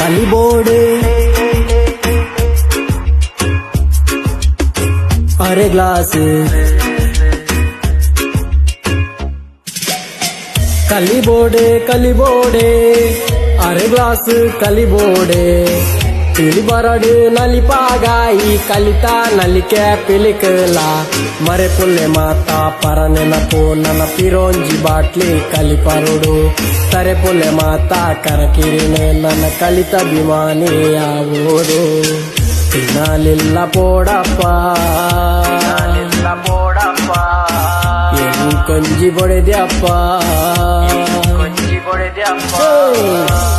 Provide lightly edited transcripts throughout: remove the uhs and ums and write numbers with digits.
ಕಲಿಬೋಡೆ ಅರೆ ಗ್ಲಾಸ್ ಕಲಿಬೋಡೆ ಕಲಿಬೋಡೆ ಅರೆ ಗ್ಲಾಸ್ ಕಲಿಬೋಡೆ ತಿಳಿಬರಡು ನಲಿಪಾಗಾಯಿ ಕಲಿತ ನಲಿಕೆ ಪಿಲಿಕಲ ಮರೆ ಪುಲ್ಲೆ ಮಾತಾ ಪರನೆನಪು ನನ್ನ ಪಿರೋಂಜಿ ಬಾಟ್ಲಿ ಕಲಿಪರುಡು ತರೆ ಪುಲ್ಲೆ ಮಾತಾ ಕರಕಿರಿನೆ ನನ್ನ ಕಲಿತ ಅಭಿಮಾನಿಯಾಗುವುದು ತಿನ್ನಲಿಲ್ಲ ಪೋಡಪ್ಪ ಕೊಂಜಿ ಬೊಡೆದ್ಯಪ್ಪ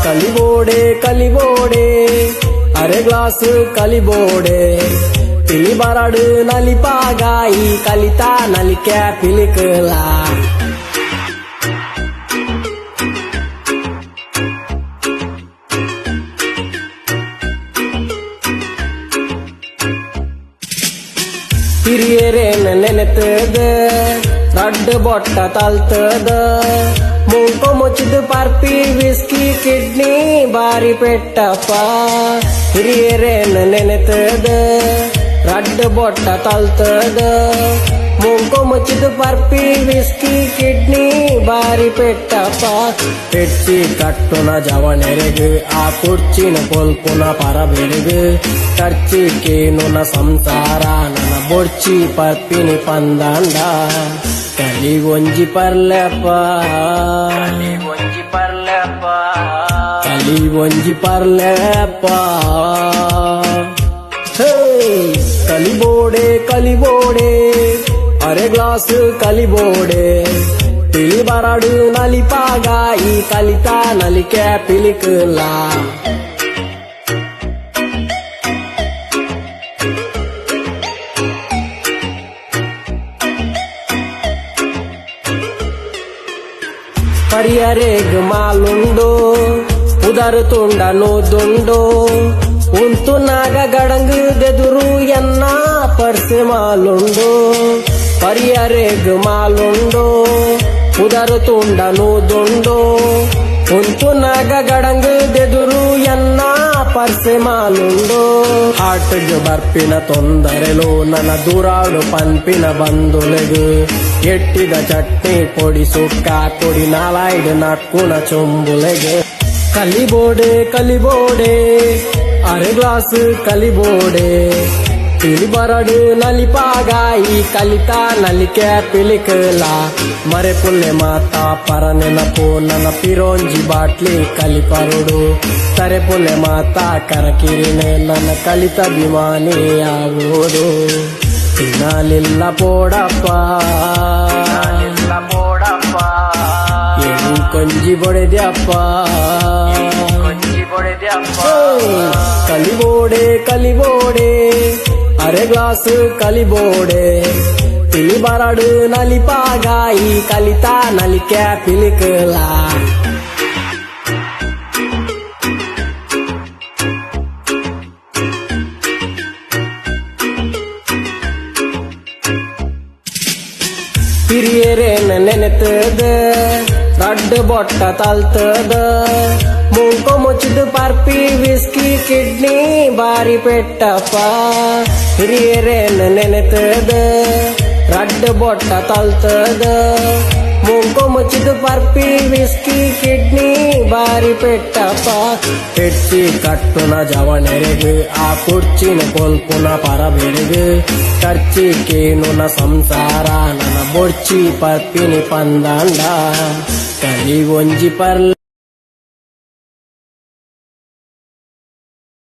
ಕಲಿಬೋಡೆ ಕಲಿಬೋಡೆ ಅರೆ ಗ್ಲಾಸ್ ಕಲಿಬೋಡೆ ತಿಳಿಬರಡು ನಲಿಪಾಗಾಯಿ ಕಲಿತ ನಲಿಕೆ ಪಿಲಿಕಲ ಹಿರಿಯರೇನ ನೆನೆತದ ರಡ್ಡ ಬೊಟ್ಟ ತಲ್ತದ ಮೂಕೊ ಮುಚ್ಚಿದ ಪರ್ಪಿ ವಿಸ್ಕಿ ಕಿಡ್ನಿ ಬಾರಿ ಪೆಟ್ಟಪ್ಪ ಹಿರಿಯರೇನ ನೆನೆತದ ರಡ್ಡ ಬೊಟ್ಟ ತಲ್ತದ ಮೂಕೊ ಮುಚ್ಚಿದ ಪರ್ಪಿ ವಿಸ್ಕಿ ಕಿಡ್ನಿ ಬಾರಿ ಪೆಟ್ಟಪ್ಪ ಪೆಚ್ಚಿ ಕಟ್ಟುನ ಜವನೆರೆಗು ಆ ಕುರ್ಚಿನ ಕೊಲ್ಪುನ ಪರಬೆರೆಗು ಖರ್ಚಿ ಕೇನುನ ಸಂಸಾರ ನನ್ನ ಬೊಡ್ಚಿ ಪರ್ಪಿನಿ ಪಂದಾಂಡ ಕಲಿ ಒಂಜಿ ಪರ್ಲೆಪ್ಪ ಕಲಿ ಒಂಜಿ ಪರ್ಲೆಪ್ಪ ಕಲಿಬೋಡೆ ಕಲಿಬೋಡೆ ಅರೆ ಗ್ಲಾಸ್ ಕಲಿಬೋಡೆ ತಿಳಿಬರಡು ನಲಿಪಾಗಾಯಿ ಕಲಿತ ನಲಿಕೆ ಪಿಲಿಕಲ ಪರಿಯರೇಗ್ ಮಾಲುಂಡು ಉದರುತುಂಡನು ದುಂಡು ಉಂತು ನಾಗ ಗಡಂಗ್ ದೆದುರು ಎನ್ನ ಪರ್ಸೆ ಮಾಲುಂಡು ಪರಿಯರೇಗ್ ಮಾಲುಂಡು ಉದರುತುಂಡನು ದುಂಡು ಉಂತು ನಾಗ ಗಡಂಗ್ ದೆದುರು ಎನ್ನ ಪರ್ಸೆ ಮಾಲುಂಡು ಹಾಟ್ಗೆ ಬರ್ಪಿನ ತೊಂದರೆಲು ನನ್ನ ದೂರಾಡು ಪಂಪಿನ ಬಂದುಲೆಗು ಎಟ್ಟಿದ ಚಟ್ನಿ ಪೊಡಿ ಸುಕ್ಕ ಕೊಡಿ ನಾಲಾಯ್ಡು ನಕ್ಕುನ ಚೊಂಬುಲೆಗೆ ಕಲಿಬೋಡೆ ಕಲಿಬೋಡೆ ಅರೆ ಗ್ಲಾಸ್ ಕಲಿಬೋಡೆ ತಿಳಿಬರಡು ನಲಿಪಾಗಾಯಿ ಕಲಿತ ನಲಿಕೆ ಪಿಲಿಕಲ ಮರೆ ಪುಲ್ಲೆ ಮಾತಾ ಪರನೆನಪು ನನ್ನ ಪಿರೋಂಜಿ ಬಾಟ್ಲಿ ಕಲಿಪರುಡು ತರೆ ಪುಲ್ಲೆ ಮಾತಾ ಕರಕಿರಿನೆ ನನ್ನ ಕಲಿತ ಅಭಿಮಾನಿಯಾಗುವುದು ತಿನ್ನಲಿಲ್ಲ ಪೋಡಪ್ಪ ಕೊಂಜಿ ಬೊಡೆದ್ಯಪ್ಪ ಕಲಿಬೋಡೆ ಕಲಿಬೋಡೆ ಅರೆ ಗ್ಲಾಸ್ ಕಲಿಬೋಡೆ ತಿಳಿಬರಡು ನಲಿಪಾಗಾಯಿ ಕಲಿತ ನಲಿಕೆ ಪಿಲಿಕಲ ಹಿರಿಯರೇನ ನೆನೆತದ ರಡ್ಡ ಬೊಟ್ಟ ತಲ್ತದ ಮೂಕೊ ಮುಚ್ಚಿದ ಪರ್ಪಿ ವಿಸ್ಕಿ ಕಿಡ್ನಿ ಬಾರಿ ಪೆಟ್ಟಪ್ಪ ಹಿರಿಯರೇನ ನೆನೆತದ ರಡ್ಡ ಬೊಟ್ಟ ತಲ್ತದ ಮೂಕೊ ಮುಚ್ಚಿದ ಪರ್ಪಿ ವಿಸ್ಕಿ ಕಿಡ್ನಿ ಬಾರಿ ಪೆಟ್ಟಪ್ಪ ಪೆಚ್ಚಿ ಕಟ್ಟುನ ಜವನೆರೆಗು ಆ ಕುರ್ಚಿನ ಕೊಲ್ಪುನ ಪರಬೆರೆಗು ಖರ್ಚಿ ಕೇನುನ ಸಂಸಾರ ನನ್ನ ಬೊಡ್ಚಿ ಪರ್ಪಿನಿ ಪಂದಾಂಡ ಕಲಿ ಒಂಜಿ ಪರ್ಲ